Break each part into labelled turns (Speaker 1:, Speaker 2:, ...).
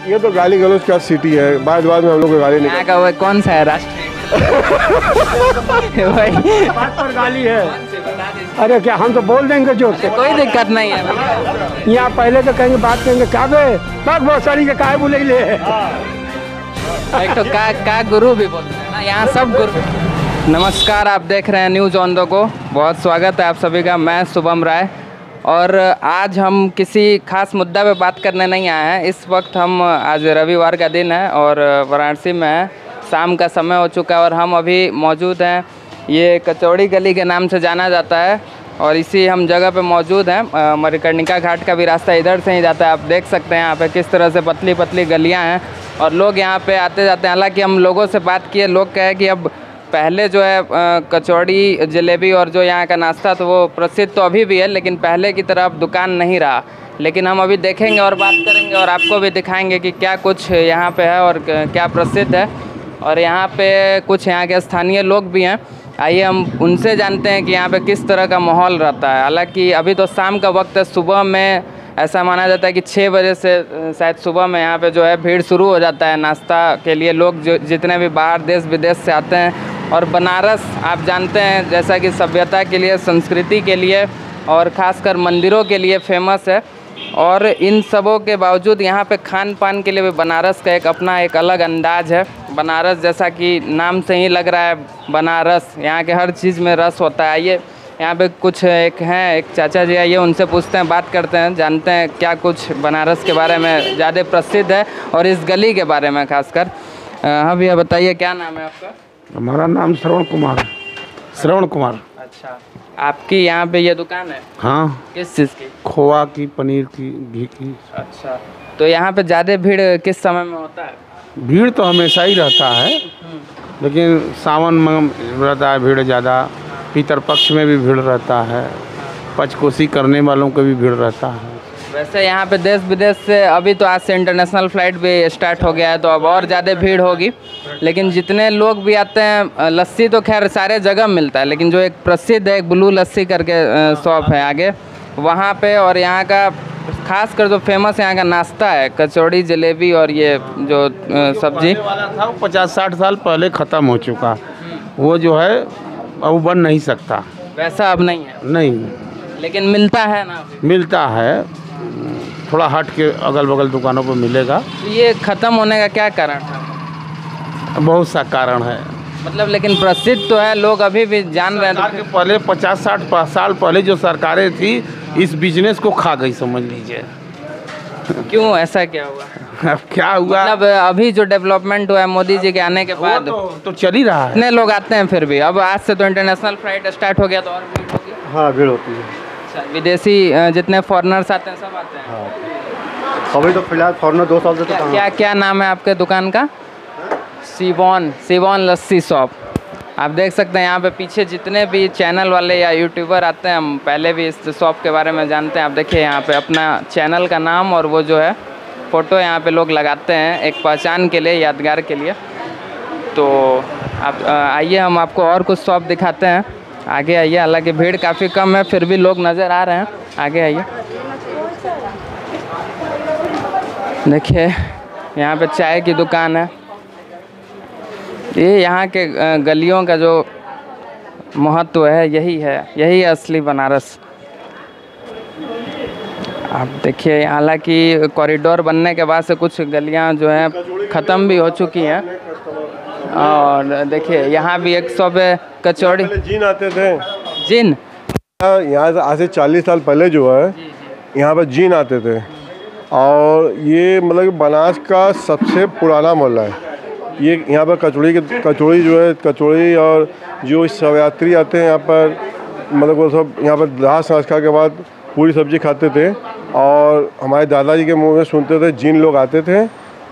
Speaker 1: ये तो गाली गलौज का सिटी है, बाद में हम लोग को गाली नहीं
Speaker 2: का वो कौन सा है राष्ट्रीय भाई
Speaker 3: बात पर गाली है। अरे क्या हम तो बोल देंगे जोर से,
Speaker 2: कोई दिक्कत नहीं है।
Speaker 3: यहाँ पहले तो कहेंगे बात करेंगे क्या बे बात बहुत सारी के काहे बोले ले
Speaker 2: एक तो का गुरु भी बोलते हैं ना, यहाँ सब गुरु। नमस्कार, आप देख रहे हैं न्यूज़ ऑन द गो। बहुत स्वागत है आप सभी का। मैं शुभम राय और आज हम किसी खास मुद्दा पे बात करने नहीं आए हैं। इस वक्त हम आज रविवार का दिन है और वाराणसी में है, शाम का समय हो चुका है और हम अभी मौजूद हैं, ये कचौड़ी गली के नाम से जाना जाता है और इसी हम जगह पे मौजूद हैं। मणिकर्णिका घाट का भी रास्ता इधर से ही जाता है। आप देख सकते हैं यहाँ पे किस तरह से पतली पतली गलियाँ हैं और लोग यहाँ पे आते जाते हैं। हालांकि हम लोगों से बात किए, लोग कहे कि अब पहले जो है कचौड़ी जलेबी और जो यहाँ का नाश्ता तो वो प्रसिद्ध तो अभी भी है, लेकिन पहले की तरह अब दुकान नहीं रहा। लेकिन हम अभी देखेंगे और बात करेंगे और आपको भी दिखाएंगे कि क्या कुछ यहाँ पे है और क्या प्रसिद्ध है। और यहाँ पे कुछ यहाँ के स्थानीय लोग भी हैं, आइए हम उनसे जानते हैं कि यहाँ पे किस तरह का माहौल रहता है। हालांकि अभी तो शाम का वक्त है, सुबह में ऐसा माना जाता है कि 6 बजे से शायद सुबह में यहाँ पे जो है भीड़ शुरू हो जाता है नाश्ता के लिए। लोग जो जितने भी बाहर देश विदेश से आते हैं और बनारस आप जानते हैं जैसा कि सभ्यता के लिए, संस्कृति के लिए और ख़ासकर मंदिरों के लिए फेमस है। और इन सबों के बावजूद यहाँ पे खान पान के लिए भी बनारस का एक अपना एक अलग अंदाज है। बनारस जैसा कि नाम से ही लग रहा है बनारस, यहाँ के हर चीज़ में रस होता है। आइए यहाँ पे कुछ एक चाचा जी आइए उनसे पूछते हैं, बात करते हैं, जानते हैं क्या कुछ बनारस के बारे में ज़्यादा प्रसिद्ध है और इस गली के बारे में खासकर। हाँ भैया बताइए, क्या नाम है आपका?
Speaker 3: हमारा नाम श्रवण कुमार है। श्रवण कुमार।
Speaker 2: अच्छा, आपकी यहाँ पे ये दुकान है?
Speaker 3: हाँ।
Speaker 2: किस चीज़ की?
Speaker 3: खोआ की, पनीर की, घी की।
Speaker 2: अच्छा, तो यहाँ पे ज़्यादा भीड़ किस समय में होता है?
Speaker 3: भीड़ तो हमेशा ही रहता है, लेकिन सावन में रहता है भीड़ ज़्यादा। पितरपक्ष में भी भीड़ रहता है, पंचकोशी करने वालों को भी भीड़ रहता है।
Speaker 2: वैसे यहाँ पे देश विदेश से अभी तो आज से इंटरनेशनल फ़्लाइट भी स्टार्ट हो गया है, तो अब और ज़्यादा भीड़ होगी। लेकिन जितने लोग भी आते हैं, लस्सी तो खैर सारे जगह मिलता है, लेकिन जो एक प्रसिद्ध है, एक ब्लू लस्सी करके शॉप है आगे वहाँ पे, और यहाँ का खास कर जो फेमस यहाँ का नाश्ता है कचौड़ी जलेबी और ये जो सब्जी
Speaker 3: वाला था वो 50-60 साल पहले ख़त्म हो चुका, वो जो है अब बन नहीं सकता।
Speaker 2: वैसा अब नहीं है? नहीं, लेकिन मिलता है ना?
Speaker 3: मिलता है, थोड़ा हट के अगल बगल दुकानों पर मिलेगा।
Speaker 2: ये ख़त्म होने का क्या कारण है?
Speaker 3: बहुत सा कारण है,
Speaker 2: मतलब लेकिन प्रसिद्ध तो है, लोग अभी भी जान रहे हैं।
Speaker 3: के पहले 50-60 साल पहले जो सरकारें थी इस बिजनेस को खा गई, समझ लीजिए।
Speaker 2: क्यों, ऐसा क्या हुआ?
Speaker 3: अब क्या हुआ,
Speaker 2: मतलब अभी जो डेवलपमेंट हुआ है मोदी जी के आने के बाद
Speaker 3: तो चल ही रहा है।
Speaker 2: इतने लोग आते हैं, फिर भी अब आज से तो इंटरनेशनल फ्लाइट स्टार्ट हो गया तो और भीड़ होगी।
Speaker 1: हाँ, भीड़ होती है।
Speaker 2: अच्छा, विदेशी जितने फॉरेनर्स आते हैं सब आते हैं?
Speaker 1: हाँ, अभी तो फिलहाल फॉरनर 2 साल से तो
Speaker 2: क्या नाम है आपके दुकान का? सिवॉन लस्सी शॉप। आप देख सकते हैं यहाँ पे पीछे जितने भी चैनल वाले या यूट्यूबर आते हैं, हम पहले भी इस शॉप के बारे में जानते हैं। आप देखिए यहाँ पे अपना चैनल का नाम और वो जो है फ़ोटो यहाँ पे लोग लगाते हैं एक पहचान के लिए, यादगार के लिए। तो आप आइए हम आपको और कुछ शॉप दिखाते हैं, आगे आइए। हालांकि भीड़ काफ़ी कम है, फिर भी लोग नज़र आ रहे हैं, आगे आइए। देखिए यहाँ पे चाय की दुकान है। ये यहाँ के गलियों का जो महत्व है यही है असली बनारस। आप देखिए, हालांकि कॉरिडोर बनने के बाद से कुछ गलियाँ जो हैं ख़त्म भी हो चुकी हैं। और देखिए यहाँ भी एक शॉप है कचौड़ी।
Speaker 1: जिन आते थे,
Speaker 2: जिन
Speaker 1: यहाँ से आज से 40 साल पहले जो है यहाँ पर जिन आते थे और ये मतलब कि बनारस का सबसे पुराना मोहल्ला है। ये यहाँ पर कचौड़ी जो है, कचौड़ी और जो सब यात्री आते हैं यहाँ पर, मतलब वो सब यहाँ पर दाह संस्कार के बाद पूरी सब्जी खाते थे। और हमारे दादाजी के मुंह में सुनते थे, जिन लोग आते थे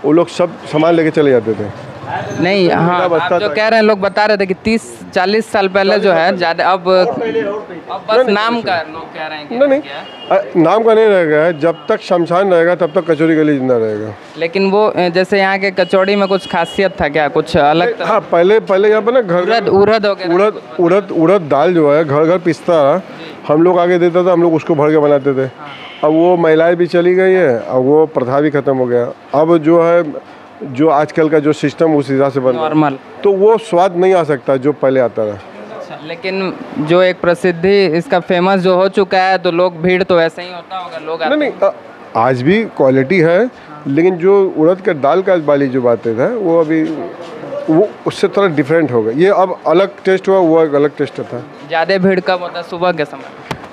Speaker 1: वो लोग सब सामान लेके चले जाते थे।
Speaker 2: नहीं, हाँ आप जो कह रहे हैं, लोग बता रहे थे कि 30-40 साल पहले जो है ज़्यादा, अब बस नाम का लोग कह रहे हैं कि
Speaker 1: नहीं, नाम का नहीं रहेगा। जब तक शमशान रहेगा तब तक कचौड़ी गली जिंदा रहेगा।
Speaker 2: लेकिन वो जैसे यहाँ के कचौड़ी में कुछ खासियत था क्या, कुछ अलग था?
Speaker 1: हाँ, पहले यहाँ पर ना घर उड़द दाल जो है घर घर पिसता, हम लोग आगे देता था, हम लोग उसको भर के बनाते थे। अब वो महिलाएं भी चली गई है, अब वो प्रथा भी ख़त्म हो गया। अब जो है जो आजकल का जो सिस्टम उस हिसाब से बन रहा है,
Speaker 2: नॉर्मल,
Speaker 1: तो वो स्वाद नहीं आ सकता जो पहले आता था।
Speaker 2: अच्छा, लेकिन जो एक प्रसिद्धि इसका फेमस जो हो चुका है, तो लोग भीड़ तो वैसे ही होता होगा, लोग आते
Speaker 1: नहीं नहीं, आज भी क्वालिटी है, लेकिन जो उड़द के दाल का वाली जो बातें था वो अभी वो उससे थोड़ा डिफरेंट हो गया। ये अब अलग टेस्ट हुआ, वो एक अलग टेस्ट था।
Speaker 2: ज़्यादा भीड़ कब होता है? सुबह के समय?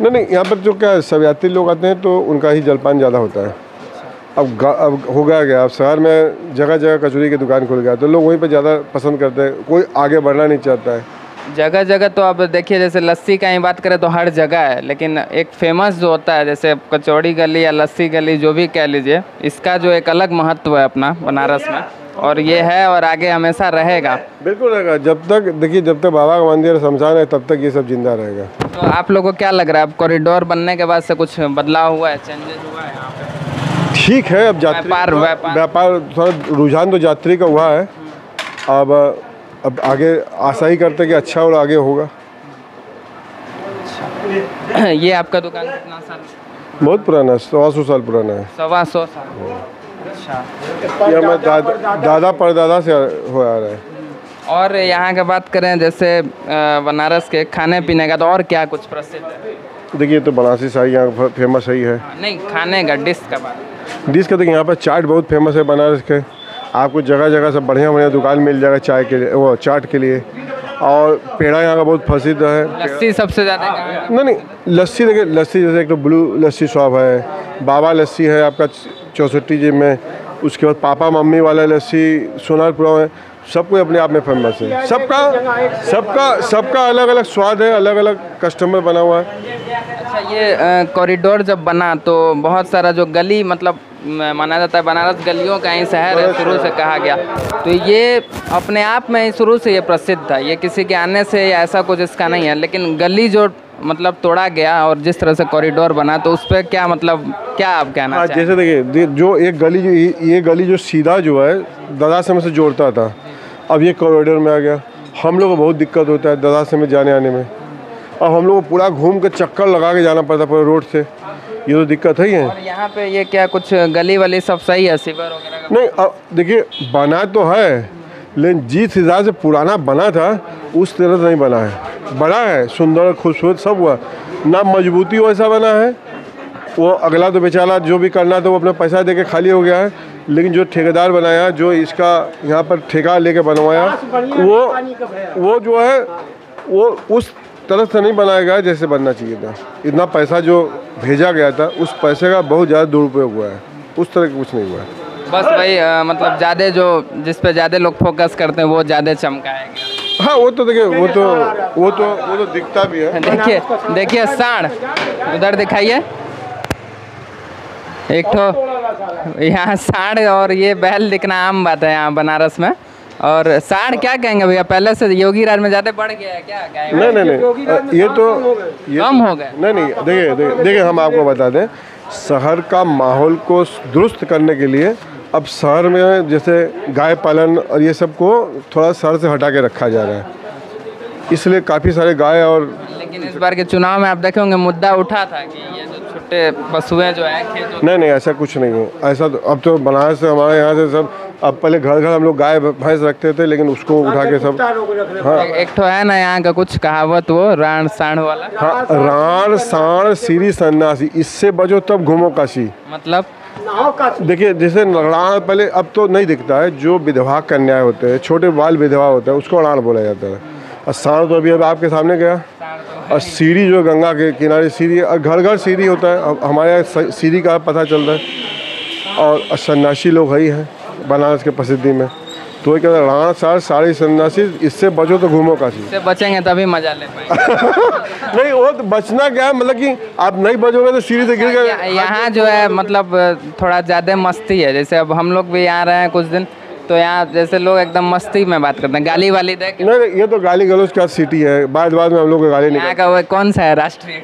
Speaker 1: नहीं नहीं, यहाँ पर जो क्या है, सब यात्री लोग आते हैं तो उनका ही जलपान ज़्यादा होता है। अब हो गया अब शहर में जगह जगह कचौड़ी की दुकान खुल गया, तो लोग वहीं पर ज़्यादा पसंद करते हैं, कोई आगे बढ़ना नहीं चाहता है।
Speaker 2: जगह जगह तो अब देखिए, जैसे लस्सी का ही बात करें तो हर जगह है, लेकिन एक फेमस जो होता है जैसे कचौड़ी गली या लस्सी गली जो भी कह लीजिए, इसका जो एक अलग महत्व है अपना बनारस में, और ये है और आगे हमेशा रहेगा।
Speaker 1: बिल्कुल रहेगा, जब तक देखिए, जब तक बाबा का मंदिर शमशान है तब तक ये सब जिंदा रहेगा।
Speaker 2: तो आप लोगों को क्या लग रहा है, अब कॉरिडोर बनने के बाद से कुछ बदलाव हुआ है, चेंजेस हुआ है यहाँ पे?
Speaker 1: ठीक है, अब यात्री व्यापार थोड़ा रुझान तो यात्री का हुआ है। अब आगे आशा ही करते कि अच्छा और आगे होगा।
Speaker 2: ये आपका दुकान कितना साल?
Speaker 1: बहुत पुराना है, 125 साल पुराना है।
Speaker 2: 125 साल। अच्छा,
Speaker 1: ये हमारे दादा परदादा से हो आ रहा है।
Speaker 2: और यहाँ की बात करें जैसे बनारस के खाने पीने का, तो और क्या कुछ प्रसिद्ध है?
Speaker 1: देखिए, तो बनारसी शाही यहाँ फेमस ही है।
Speaker 2: नहीं, खाने का डिश का बात।
Speaker 1: डिश का देखिए, यहाँ पर चाट बहुत फेमस है बनारस के। आपको जगह जगह सब बढ़िया बढ़िया दुकान मिल जाएगा चाय के लिए, वो चाट के लिए। और पेड़ा यहाँ का बहुत प्रसिद्ध है।
Speaker 2: लस्सी सबसे ज़्यादा कहाँ है?
Speaker 1: नहीं, लस्सी देखिए, लस्सी जैसे एक तो ब्लू लस्सी शॉप है, बाबा लस्सी है आपका 64 जी में, उसके बाद पापा मम्मी वाला लस्सी सोनारपुरा में। सब कोई अपने आप में फेमस है। सबका अलग अलग स्वाद है, अलग अलग कस्टमर बना हुआ है।
Speaker 2: अच्छा, ये कॉरिडोर जब बना तो बहुत सारा जो गली, मतलब माना जाता है बनारस गलियों का ही शहर है, शुरू से कहा गया, तो ये अपने आप में शुरू से ये प्रसिद्ध था, ये किसी के आने से या ऐसा कुछ इसका नहीं है। लेकिन गली जो मतलब तोड़ा गया और जिस तरह से कॉरिडोर बना, तो उस पर क्या मतलब क्या आप कहना चाहेंगे?
Speaker 1: जैसे देखिए, जो एक गली ये गली जो सीधा जो है ददासम से जोड़ता था, अब ये कॉरिडोर में आ गया। हम लोग को बहुत दिक्कत होता है ददासम में जाने आने में। अब हम लोग को पूरा घूम के चक्कर लगा के जाना पड़ता पूरे रोड से, ये तो दिक्कत है ही है।
Speaker 2: और यहाँ पे ये क्या कुछ गली वली सब सही है, सीवर वगैरह का?
Speaker 1: नहीं, अब देखिए, बना तो है, लेकिन जिस हिसाब से पुराना बना था उस तरह से नहीं बना है। बड़ा है, सुंदर खूबसूरत सब हुआ, ना मजबूती वैसा बना है। वो अगला तो बेचारा जो भी करना था वो अपना पैसा दे के खाली हो गया है, लेकिन जो ठेकेदार बनाया, जो इसका यहाँ पर ठेका लेके बनवाया, वो जो है वो उस तरह से नहीं बनाया गया जैसे बनना चाहिए था। इतना पैसा जो भेजा गया था उस पैसे का बहुत ज़्यादा दुरुपयोग हुआ है, उस तरह का कुछ नहीं हुआ है।
Speaker 2: बस भाई मतलब ज़्यादा जो जिस पे ज़्यादा लोग फोकस करते हैं वो ज़्यादा चमकाया गया।
Speaker 1: हाँ, वो तो देखिए, वो तो दिखता भी है।
Speaker 2: देखिए सांड उधर दिखाइए, एक तो यहाँ सांड और ये बैल दिखना आम बात है यहाँ बनारस में। और सांड क्या कहेंगे भैया, पहले से योगी राज में ज़्यादा बढ़ गया है क्या?
Speaker 1: नहीं, ये
Speaker 2: कम हो गया।
Speaker 1: नहीं, देखिए हम आपको बता दें, शहर का माहौल को दुरुस्त करने के लिए अब शहर में जैसे गाय पालन और ये सब को थोड़ा शहर से हटा के रखा जा रहा है, इसलिए काफ़ी सारे गाय और।
Speaker 2: लेकिन इस बार के चुनाव में आप देखे होंगे मुद्दा उठा था कि ये जो छोटे पशुएं जो है खेत।
Speaker 1: नहीं, ऐसा कुछ नहीं है। ऐसा तो अब तो बनारस से हमारे यहाँ से सब, अब पहले घर हम लोग गाय भैंस रखते थे, लेकिन उसको उठा के सब। हाँ,
Speaker 2: एक तो है ना यहाँ का कुछ कहावत, वो राण सांड वाला।
Speaker 1: हाँ, राण सांड सीरी सन्यासी, इससे बचो तब घूमो काशी।
Speaker 2: मतलब
Speaker 1: देखिए, जैसे राण पहले, अब तो नहीं दिखता है, जो विधवा कन्याएं होते हैं, छोटे बाल विधवा होता है, उसको राण बोला जाता है। और सांड तो अभी अब आपके सामने गया। और सीरी जो गंगा के किनारे सीरी, और घर घर सीरी होता है, हमारे यहाँ सीरी का पता चलता है। और सन्यासी लोग ही हैं बनारस के प्रसिद्धि में, तो ये कहते हैं राण सार सारी सन्यासी, इससे बचो तो घूमो काशी।
Speaker 2: इससे बचेंगे तभी मजा ले पाएंगे।
Speaker 1: नहीं, वो तो बचना क्या है, मतलब कि आप नहीं बचोगे तो सीढ़ी से गिर गए।
Speaker 2: यहाँ जो है मतलब थोड़ा ज़्यादा मस्ती है, जैसे अब हम लोग भी यहाँ रहे हैं कुछ दिन, तो यहाँ जैसे लोग एकदम मस्ती में बात करते हैं, गाली वाली दे के।
Speaker 1: नहीं, ये तो गाली गलौज का सिटी है, बाद में हम लोग को गाली नहीं।
Speaker 2: यहाँ का वो कौन सा है राष्ट्रीय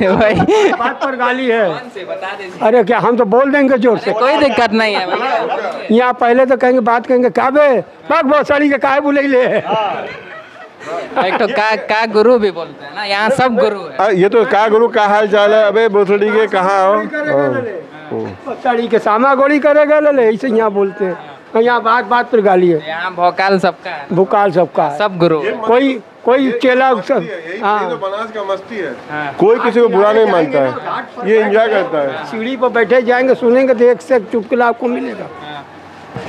Speaker 2: वही
Speaker 4: बात पर गाली है।
Speaker 2: कौन सी बता दीजिए।
Speaker 4: अरे क्या, हम तो बोल देंगे जोर से,
Speaker 2: कोई दिक्कत नहीं है भैया।
Speaker 4: यहाँ पहले तो कहेंगे, बात कहेंगे काबे बाग बहुत साड़ी के काहे बुले ले।
Speaker 2: एक तो का गुरु भी बोलते हैं ना, यहाँ सब गुरु है।
Speaker 1: ये तो का गुरु का हाल चाल है, अबे भोसड़ी के कहाँ हो।
Speaker 4: तड़ी के सामा गोली करेगा ले ऐसे यहाँ बोलते हैं, यहाँ बात बात पर गाली है।
Speaker 2: यहाँ भोकाल सबका है,
Speaker 4: भूकाल सबका है।
Speaker 2: सब गुरु है।
Speaker 4: कोई चेला सब।
Speaker 1: यही तो बनास का मस्ती है, कोई किसी को बुरा नहीं मानता है, ये एंजॉय करता है।
Speaker 4: सीढ़ी पर बैठे जाएंगे, सुनेंगे तो एक से एक चुटकुला आपको मिलेगा।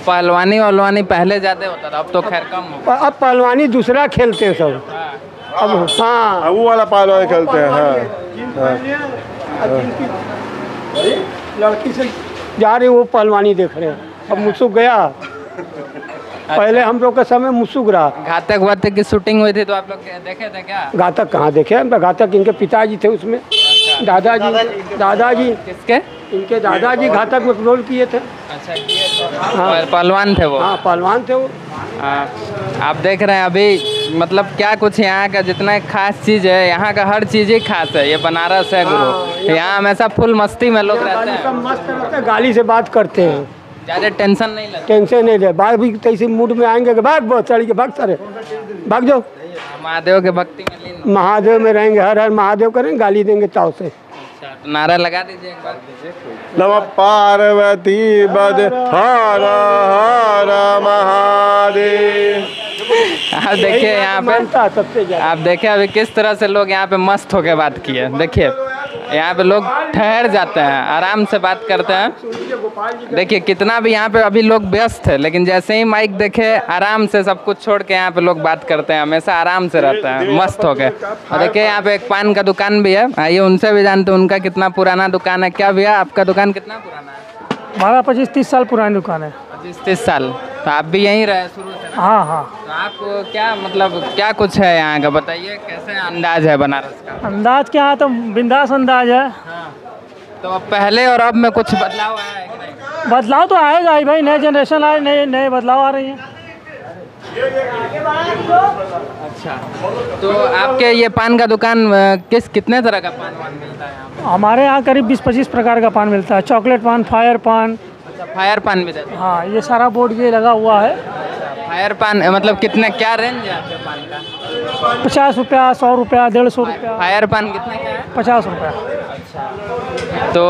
Speaker 2: पहलवानी वहलवानी पहले ज्यादा होता था, अब तो खैर कम हो।
Speaker 4: अब पहलवानी दूसरा खेलते हैं सब। अब हाँ,
Speaker 1: वो वाला पहलवान खेलते हैं।
Speaker 4: लड़की से जा रहे वो पहलवानी देख रहे हैं। अब मुसुक गया, पहले हम लोग का समय मुसुक रहा।
Speaker 2: घातक वातक की शूटिंग हुई थी तो आप लोग देखे थे क्या?
Speaker 4: घातक कहाँ देखे हम, घातक इनके पिताजी थे उसमें, दादाजी
Speaker 2: किसके?
Speaker 4: इनके दादाजी घातक में रोल किए थे।
Speaker 2: अच्छा, हाँ, पहलवान थे वो।
Speaker 4: हाँ, पहलवान थे वो।
Speaker 2: आप देख रहे हैं अभी, मतलब क्या कुछ यहाँ का जितना खास चीज़ है, यहाँ का हर चीज़ ही खास है। ये बनारस है गुरु, यहाँ हमेशा फुल मस्ती में लोग रहते हैं,
Speaker 4: सब मस्त रहते हैं, गाली से बात करते हैं,
Speaker 2: ज़्यादा टेंशन नहीं लगता।
Speaker 4: टेंशन नहीं ले। बाहर भी तैसे मूड में आएंगे कि भाग, बहुत चढ़ी के भाग, सारे भाग जाओ।
Speaker 2: महादेव के भक्ति में लीन।
Speaker 4: महादेव में रहेंगे, हर हर महादेव करेंगे, गाली देंगे चाव से।
Speaker 2: अच्छा, तो नारा लगा दीजिए एक बार।
Speaker 1: नमः पार्वती बद हर हर महादेव।
Speaker 2: आप देखिए यहाँ पे,
Speaker 4: सबसे ज्यादा
Speaker 2: आप देखिए अभी किस तरह से लोग यहाँ पे मस्त होके बात किए। देखिए यहाँ पे लोग ठहर जाते हैं, आराम से बात करते हैं। देखिए कितना भी यहाँ पे अभी लोग व्यस्त है, लेकिन जैसे ही माइक देखे आराम से सब कुछ छोड़ के यहाँ पे लोग बात करते हैं, हमेशा आराम से रहते हैं मस्त होके। और देखिए यहाँ पे एक पान का दुकान भी है, आइए उनसे भी जानते हैं उनका कितना पुराना दुकान है। क्या भैया आपका दुकान कितना पुराना है?
Speaker 5: हमारा 25-30 साल पुरानी दुकान है।
Speaker 2: 25-30 साल। तो आप भी यहीं रहे शुरू से ना?
Speaker 5: हाँ हाँ।
Speaker 2: तो आपको क्या मतलब क्या कुछ है यहाँ का, बताइए कैसे अंदाज है बनारस का?
Speaker 5: अंदाज क्या है, तो बिंदास अंदाज है।
Speaker 2: हाँ। तो अब पहले और अब में कुछ बदलाव आया है कि नहीं?
Speaker 5: बदलाव तो आएगा ही भाई, नए जनरेशन आए, नए नए बदलाव आ रही हैं।
Speaker 2: अच्छा, तो आपके ये पान का दुकान कितने तरह का पान वान मिलता है यहाँ पे?
Speaker 5: हमारे यहाँ करीब 20-25 प्रकार का पान मिलता है। चॉकलेट पान, फायर पान।
Speaker 2: अच्छा, फायर पान भी देते हैं?
Speaker 5: हाँ, ये सारा बोर्ड ये लगा हुआ है।
Speaker 2: फायर पान मतलब कितने, क्या रेंज है आपके पान का?
Speaker 5: 50 रुपया, 100 रुपया, 150 रुपया।
Speaker 2: फायर पान कितना क्या है?
Speaker 5: 50 रुपया।
Speaker 2: तो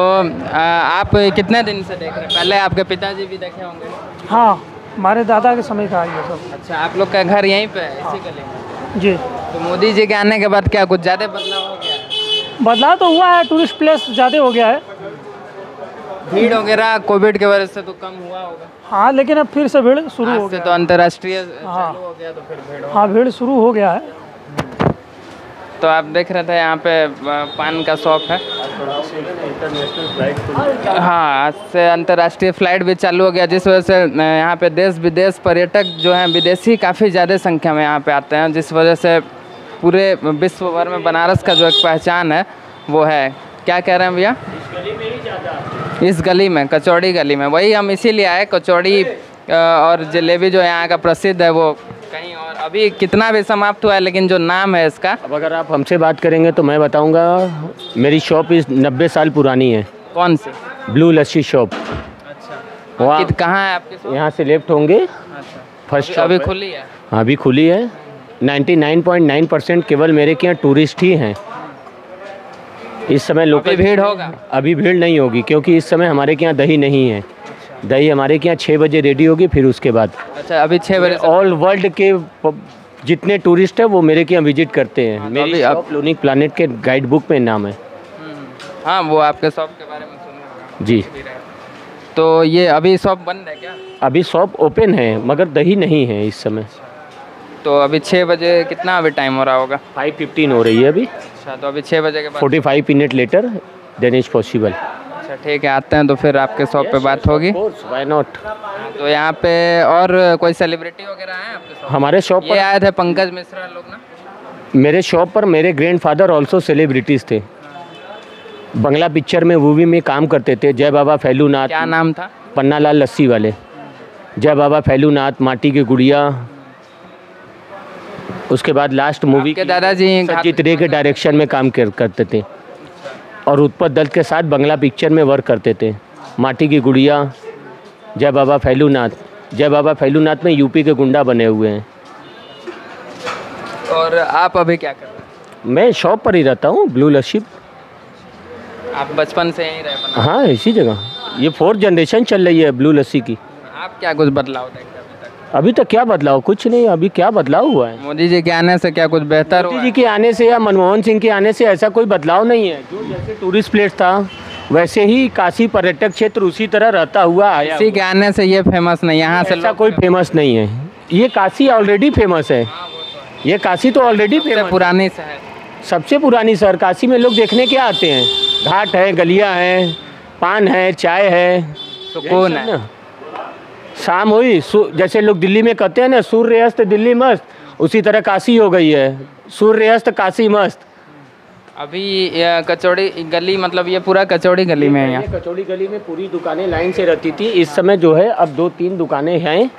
Speaker 2: आप कितने दिन से देख रहे हैं? पहले आपके पिताजी भी देखे होंगे?
Speaker 5: हाँ, हमारे दादा के समय का है ये सब।
Speaker 2: अच्छा, आप लोग का घर यहीं पे है, इसी गली में?
Speaker 5: जी।
Speaker 2: तो मोदी जी के आने के बाद क्या कुछ ज़्यादा बदलाव हो गया है?
Speaker 5: बदलाव तो हुआ है, टूरिस्ट प्लेस ज़्यादा हो गया है।
Speaker 2: भीड़ वगैरह कोविड के वजह से तो कम हुआ होगा।
Speaker 5: हाँ, लेकिन अब फिर से भीड़ शुरू हो
Speaker 2: आज से
Speaker 5: गया।
Speaker 2: तो अंतर्राष्ट्रीय
Speaker 5: हाँ।
Speaker 2: चालू हो गया तो फिर भीड़ हो।
Speaker 5: हाँ, भीड़ शुरू हो गया है।
Speaker 2: तो आप देख रहे थे यहाँ पे पान का शॉप है। हाँ, आज से अंतर्राष्ट्रीय फ्लाइट भी चालू हो गया, जिस वजह से यहाँ पे देश विदेश पर्यटक जो हैं विदेशी काफ़ी ज़्यादा संख्या में यहाँ पे आते हैं, जिस वजह से पूरे विश्व भर में बनारस का जो एक पहचान है वो है। क्या कह रहे हैं भैया? इस गली में, कचौड़ी गली में, वही हम इसीलिए आए। कचौड़ी और जलेबी जो यहाँ का प्रसिद्ध है वो कहीं और अभी कितना भी समाप्त हुआ है, लेकिन जो नाम है इसका।
Speaker 6: अब अगर आप हमसे बात करेंगे तो मैं बताऊंगा, मेरी शॉप इस 90 साल पुरानी है।
Speaker 2: कौन सी?
Speaker 6: ब्लू लस्सी शॉप।
Speaker 2: अच्छा,
Speaker 6: वहाँ
Speaker 2: कहाँ है आपकी शॉप?
Speaker 6: यहाँ से लेफ्ट होंगे।
Speaker 2: अच्छा,
Speaker 6: फर्स्ट
Speaker 2: अभी
Speaker 6: शॉप
Speaker 2: खुली है?
Speaker 6: हाँ, अभी खुली है। 99.9% केवल मेरे के यहाँ टूरिस्ट ही हैं इस समय। लोकल
Speaker 2: भीड़ होगा?
Speaker 6: अभी भीड़ नहीं होगी, क्योंकि इस समय हमारे के यहाँ दही नहीं है। दही हमारे के यहाँ 6 बजे रेडी होगी, फिर उसके बाद।
Speaker 2: अच्छा, अभी 6 बजे?
Speaker 6: ऑल वर्ल्ड के जितने टूरिस्ट हैं वो मेरे के यहाँ विजिट करते हैं। मेरी शॉप यूनिक प्लानिट के गाइड बुक में नाम है।
Speaker 2: हाँ, वो आपके शॉप के बारे में सुना
Speaker 6: जी।
Speaker 2: तो ये अभी शॉप बंद है क्या?
Speaker 6: अभी शॉप ओपन है, मगर दही नहीं है इस समय।
Speaker 2: तो अभी 6 बजे कितना अभी टाइम हो रहा होगा?
Speaker 6: 5:15 हो रही है अभी।
Speaker 2: अच्छा, तो अभी 6 बजे के बाद
Speaker 6: 45 minute later then is possible.
Speaker 2: अच्छा, ठीक है, आते हैं तो फिर आपके शॉप पे बात होगी।
Speaker 6: Why not.
Speaker 2: तो यहाँ पे और कोई सेलिब्रिटी वगैरह हैं आपके शॉप?
Speaker 6: हमारे शॉप
Speaker 2: ये
Speaker 6: पर
Speaker 2: आए थे पंकज मिश्रा लोग ना?
Speaker 6: मेरे शॉप पर मेरे ग्रैंडफादर ऑल्सो सेलिब्रिटीज़ थे। बंगला पिक्चर में मूवी में काम करते थे। जय बाबा फैलूनाथ।
Speaker 2: क्या नाम था?
Speaker 6: पन्नालाल लस्सी वाले। जय बाबा फैलूनाथ, माटी की गुड़िया। उसके बाद लास्ट मूवी
Speaker 2: के दादाजी
Speaker 6: सजीत रे के डायरेक्शन में काम करते थे, और उत्पत दत्त के साथ बंगला पिक्चर में वर्क करते थे। माटी की गुड़िया, जय बाबा फैलूनाथ। जय बाबा फैलूनाथ में यूपी के गुंडा बने हुए हैं।
Speaker 2: और आप अभी क्या कर रहे हैं?
Speaker 6: मैं शॉप पर ही रहता हूँ, ब्लू लस्सी।
Speaker 2: आप बचपन से यहीं रहे बना?
Speaker 6: हाँ, इसी जगह। ये 4th जनरेशन चल रही है ब्लू लस्सी की।
Speaker 2: आप क्या कुछ बदलाव देख रहे हैं अभी तक?
Speaker 6: अभी तक क्या बदलाव? कुछ नहीं। अभी क्या बदलाव हुआ है?
Speaker 2: मोदी जी के आने से क्या कुछ बेहतर हुआ
Speaker 6: मोदी
Speaker 2: है?
Speaker 6: जी के आने से या मनमोहन सिंह के आने से ऐसा कोई बदलाव नहीं है। जो जैसे टूरिस्ट प्लेस था वैसे ही काशी पर्यटक क्षेत्र उसी तरह रहता हुआ आया।
Speaker 2: इसी के आने से ये फेमस नहीं, यहाँ से
Speaker 6: ऐसा कोई फेमस नहीं है। ये काशी ऑलरेडी फेमस है। ये काशी तो ऑलरेडी फेमस
Speaker 2: पुरानी शहर,
Speaker 6: सबसे पुरानी शहर। काशी में लोग देखने क्या आते हैं? घाट है, गलियाँ हैं, पान है, चाय है,
Speaker 2: सुकून है।
Speaker 6: शाम हुई जैसे लोग दिल्ली में कहते हैं ना, सूर्य अस्त दिल्ली मस्त, उसी तरह काशी हो गई है, सूर्य अस्त काशी मस्त।
Speaker 2: अभी कचौड़ी गली, मतलब ये पूरा कचौड़ी गली में है। यहाँ
Speaker 6: कचौड़ी गली में पूरी दुकानें लाइन से रहती थी। इस समय जो है अब 2-3 दुकानें हैं।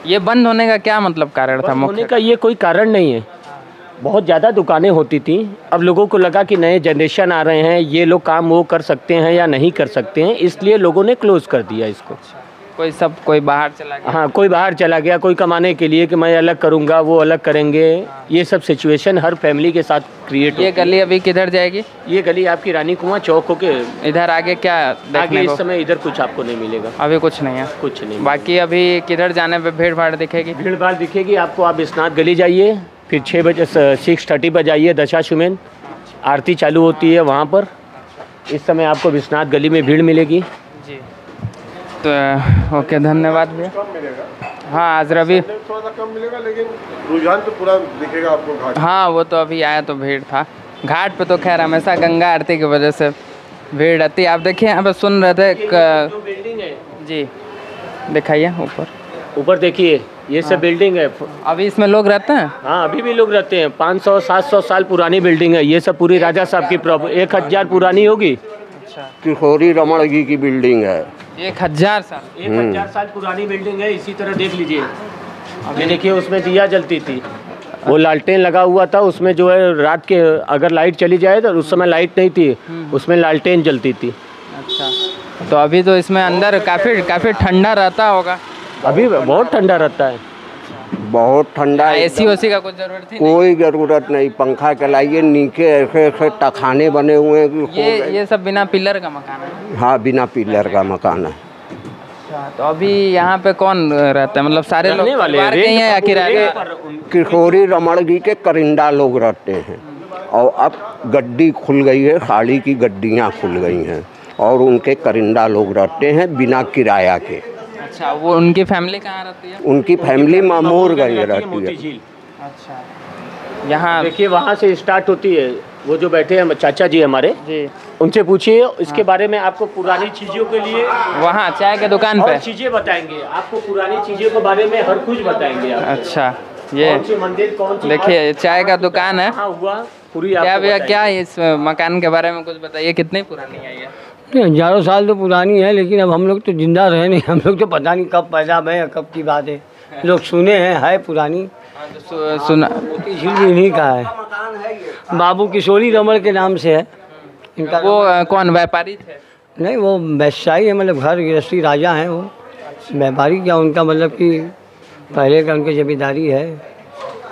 Speaker 2: ये बंद होने का क्या मतलब कारण था?
Speaker 6: होने का ये कोई कारण नहीं है। बहुत ज़्यादा दुकानें होती थी। अब लोगों को लगा कि नए जनरेशन आ रहे हैं, ये लोग काम वो कर सकते हैं या नहीं कर सकते हैं, इसलिए लोगों ने क्लोज़ कर दिया इसको।
Speaker 2: कोई बाहर चला गया।
Speaker 6: हाँ, कोई बाहर चला गया, कोई कमाने के लिए कि मैं अलग करूँगा, वो अलग करेंगे। ये सब सिचुएशन हर फैमिली के साथ क्रिएट।
Speaker 2: ये गली अभी किधर जाएगी?
Speaker 6: ये गली आपकी रानी कुआं चौक होके
Speaker 2: इधर आगे क्या
Speaker 6: आगे
Speaker 2: देखने
Speaker 6: इस
Speaker 2: को?
Speaker 6: समय इधर कुछ आपको नहीं मिलेगा।
Speaker 2: अभी कुछ नहीं है।
Speaker 6: कुछ नहीं।
Speaker 2: बाकी अभी किधर जाने पे भीड़ भाड़ दिखेगी?
Speaker 6: भीड़ भाड़ दिखेगी आपको। आप विश्वनाथ गली जाइए, फिर 6 बजे 6:30 पर जाइए, दशाश्वमेध आरती चालू होती है वहाँ पर। इस समय आपको विश्वनाथ गली में भीड़ मिलेगी।
Speaker 2: जी, तो ओके, धन्यवाद भैया। हाँ, आज रवि
Speaker 1: थोड़ा सा कम मिलेगा, लेकिन रुझान तो पूरा दिखेगा आपको घाट।
Speaker 2: हाँ, वो तो अभी आया तो भीड़ था। घाट पे तो खैर हमेशा गंगा आरती की वजह से भीड़ रहती है। आप देखिए, यहाँ पे सुन रहे थे
Speaker 6: बिल्डिंग है
Speaker 2: जी, दिखाइए ऊपर
Speaker 6: देखिए, ये सब बिल्डिंग है।
Speaker 2: अभी इसमें लोग रहते हैं?
Speaker 6: हाँ, अभी भी लोग रहते हैं। 500-700 साल पुरानी बिल्डिंग है। ये सब पूरी राजा साहब की 1000 पुरानी होगी।
Speaker 2: अच्छा,
Speaker 7: किशोरी रमण जी की बिल्डिंग है।
Speaker 2: 1000 साल?
Speaker 6: 1000 साल पुरानी बिल्डिंग है। इसी तरह देख लीजिए, ये देखिए, उसमें दिया जलती थी, वो लालटेन लगा हुआ था उसमें। जो है रात के अगर लाइट चली जाए तो उस समय लाइट नहीं थी, उसमें लालटेन जलती थी।
Speaker 2: अच्छा, तो अभी तो इसमें अंदर काफ़ी ठंडा रहता होगा?
Speaker 6: अभी बहुत ठंडा रहता है।
Speaker 7: बहुत ठंडा है।
Speaker 2: एसी ओसी का कुछ ज़रूरत थी?
Speaker 7: कोई ज़रूरत नहीं। पंखा चलाइए, नीचे ऐसे ऐसे तखाने बने हुए हैं कि
Speaker 2: ये सब बिना पिलर का मकान है?
Speaker 7: हाँ, बिना पिलर का मकान है।
Speaker 2: अच्छा, तो अभी यहाँ पे कौन रहता है? मतलब सारे लोग
Speaker 6: वाले
Speaker 2: परिवार के ही हैं या किराए?
Speaker 7: किशोरी रमण जी के करिंदा लोग रहते हैं। और अब गड्डी खुल गई है, साड़ी की गड्डियाँ खुल गई हैं और उनके करिंदा लोग रहते हैं बिना किराया के।
Speaker 2: अच्छा, वो उनकी फैमिली कहाँ रहती है?
Speaker 7: उनकी फैमिली मामूरगंज रहती है।
Speaker 2: अच्छा, यहाँ
Speaker 6: देखिए, वहाँ से स्टार्ट होती है। वो जो बैठे हैं चाचा जी हमारे
Speaker 2: जी,
Speaker 6: उनसे पूछिए इसके बारे में। आपको पुरानी चीज़ों के लिए
Speaker 2: वहाँ चाय के दुकान पे
Speaker 6: चीज़ें बताएंगे, आपको पुरानी चीज़ों के बारे में हर कुछ बताएंगे आप।
Speaker 2: अच्छा, ये
Speaker 6: कौन सी मंदिर, कौन सी
Speaker 2: देखिए चाय का दुकान है।
Speaker 6: हाँ हुआ पूरी।
Speaker 2: क्या भैया, क्या इस मकान के बारे में कुछ बताइए, कितनी पुरानी है ये?
Speaker 4: 1000 साल तो पुरानी है, लेकिन अब हम लोग तो जिंदा रहे नहीं, हम लोग तो पता नहीं कब पैदा हुए या कब की बात है। लोग सुने हैं, है पुरानी।
Speaker 2: सुना
Speaker 4: झील इन्हीं का है, बाबू किशोरी रमण के नाम से है इनका।
Speaker 2: वो कौन व्यापारी थे?
Speaker 4: नहीं, वो व्यवसायी है, मतलब घर गृहस्थी राजा हैं वो। व्यापारी क्या, उनका मतलब कि पहले का उनकी जमींदारी है।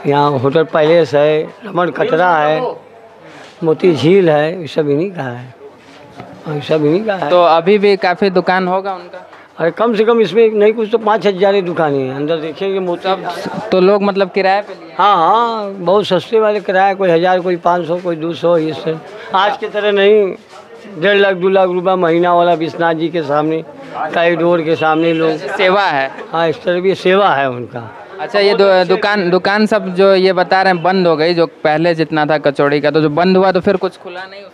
Speaker 4: यहाँ होटल पैलेस है, रमण कटरा है, मोती झील है, ये सब इन्हीं का है। ये सब इन्हीं का है।
Speaker 2: तो अभी भी काफ़ी दुकान होगा उनका?
Speaker 4: अरे कम से कम इसमें नहीं कुछ तो 5000 दुकानें हैं। अंदर देखेंगे मोती।
Speaker 2: तो लोग मतलब किराए पे लिए?
Speaker 4: हाँ हाँ, बहुत सस्ते वाले किराया, कोई 1000, कोई 500, कोई 200। ये सब आज की तरह नहीं। 1.5 लाख 2 लाख रुपया महीना वाला विश्वनाथ जी के सामने, कॉरिडोर के सामने लोग।
Speaker 2: सेवा है?
Speaker 4: हाँ, इस तरह भी सेवा है उनका।
Speaker 2: अच्छा, ये दुकान सब जो ये बता रहे हैं बंद हो गई, जो पहले जितना था कचौड़ी का, तो जो बंद हुआ तो फिर कुछ खुला नहीं उसमें?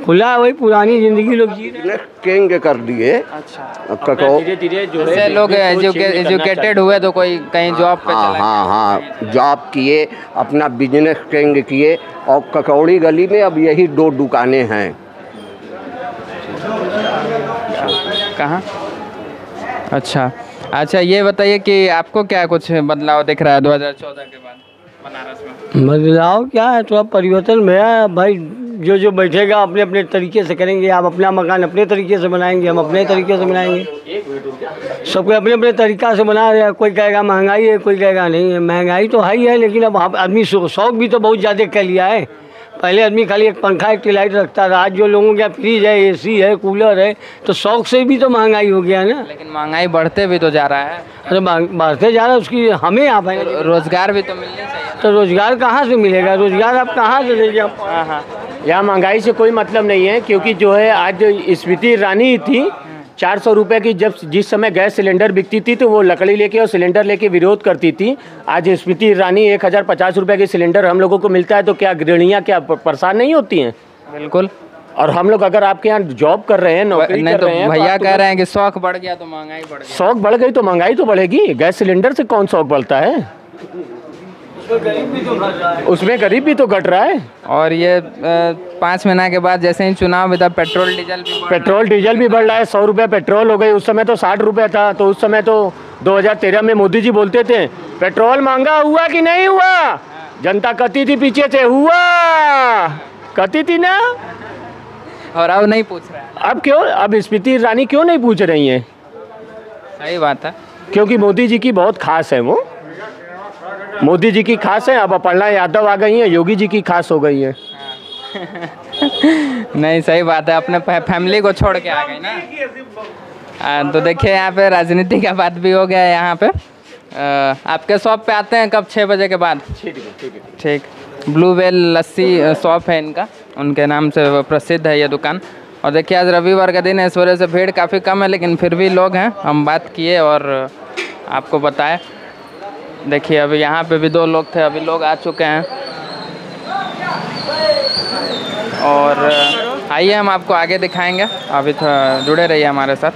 Speaker 4: खुला, वही पुरानी जिंदगी लोग जी रहे हैं।
Speaker 7: केंगे कर दिए।
Speaker 2: अच्छा,
Speaker 6: धीरे-धीरे जो है
Speaker 2: लोग एजुकेटेड हुए तो कोई कहीं जॉब पे
Speaker 7: हाँ
Speaker 2: चला
Speaker 7: हाँ हाँ, जॉब किए, अपना बिजनेस केंगे किए। और कचौड़ी गली में अब यही 2 दुकानें हैं।
Speaker 2: कहाँ? अच्छा, ये बताइए कि आपको क्या कुछ बदलाव दिख रहा है 2014 के बाद बनारस में?
Speaker 4: बदलाव क्या है, थोड़ा परिवर्तन हुआ है भाई। जो जो बैठेगा अपने अपने तरीके से करेंगे। आप अपना मकान अपने तरीके से बनाएंगे, हम अपने तरीके से बनाएंगे। सबको अपने अपने तरीक़ा से बना रहे हैं। कोई कहेगा महंगाई है, कोई कहेगा नहीं है। महंगाई तो है ही है, लेकिन अब आदमी शौक भी तो बहुत ज़्यादा कर लिया है। पहले आदमी खाली एक पंखा एक ट्यूबलाइट रखता था। आज जो लोगों के फ्रिज है, एसी है, कूलर है, तो शौक से भी तो महंगाई हो गया ना।
Speaker 2: लेकिन महंगाई बढ़ते भी तो जा रहा है।
Speaker 4: अरे बढ़ते जा रहा है, उसकी हमें आप है
Speaker 2: रोजगार भी तो मिलने चाहिए।
Speaker 4: तो रोजगार कहाँ से मिलेगा? रोजगार आप कहाँ से लेंगे?
Speaker 6: हाँ हाँ, यहाँ महंगाई से कोई मतलब नहीं है, क्योंकि जो है आज स्मृति ईरानी थी 400 रुपये की, जब जिस समय गैस सिलेंडर बिकती थी तो वो लकड़ी लेके और सिलेंडर लेके विरोध करती थी। आज स्मृति ईरानी 1050 रुपये की सिलेंडर हम लोगों को मिलता है, तो क्या गृहणियाँ क्या परेशान नहीं होती हैं?
Speaker 2: बिल्कुल।
Speaker 6: और हम लोग अगर आपके यहाँ जॉब कर रहे हैं, नौकरी
Speaker 2: नहीं
Speaker 6: कर
Speaker 2: तो
Speaker 6: रहे हैं,
Speaker 2: भैया कह रहे हैं कि शौक बढ़ गया तो महंगाई बढ़ गई।
Speaker 6: शौक बढ़ गई तो महंगाई तो बढ़ेगी। गैस सिलेंडर से कौन शौक बढ़ता है? उसमें गरीब भी तो घट रहा है।
Speaker 2: और ये 5 महीना के बाद जैसे ही चुनाव भी था, पेट्रोल डीजल भी
Speaker 6: बढ़ रहा है। 100 रुपये पेट्रोल हो गई। उस समय तो 60 रुपये था। तो उस समय तो 2013 में मोदी जी बोलते थे पेट्रोल महंगा हुआ कि नहीं हुआ? जनता कहती थी पीछे से हुआ, कहती थी ना।
Speaker 2: और अब नहीं पूछ रहा है।
Speaker 6: अब क्यों? अब स्मृति ईरानी क्यों नहीं पूछ रही हैं?
Speaker 2: सही बात है,
Speaker 6: क्योंकि मोदी जी की बहुत खास है। वो मोदी जी की खास है। अब अपर्णा यादव आ गई हैं, योगी जी की खास हो गई है।
Speaker 2: नहीं सही बात है, अपने फैमिली को छोड़ के आ गई ना। तो देखिए यहाँ पे राजनीति का बात भी हो गया है। यहाँ पे आपके शॉप पे आते हैं कब? 6 बजे के बाद। ठीक। ब्लू वेल लस्सी शॉप है इनका, उनके नाम से प्रसिद्ध है ये दुकान। और देखिए आज रविवार का दिन है, इस वजह से भीड़ काफ़ी कम है, लेकिन फिर भी लोग हैं। हम बात किए और आपको बताएं। देखिए अभी यहाँ पे भी 2 लोग थे, अभी लोग आ चुके हैं। और आइए हम आपको आगे दिखाएंगे, अभी जुड़े रहिए हमारे साथ।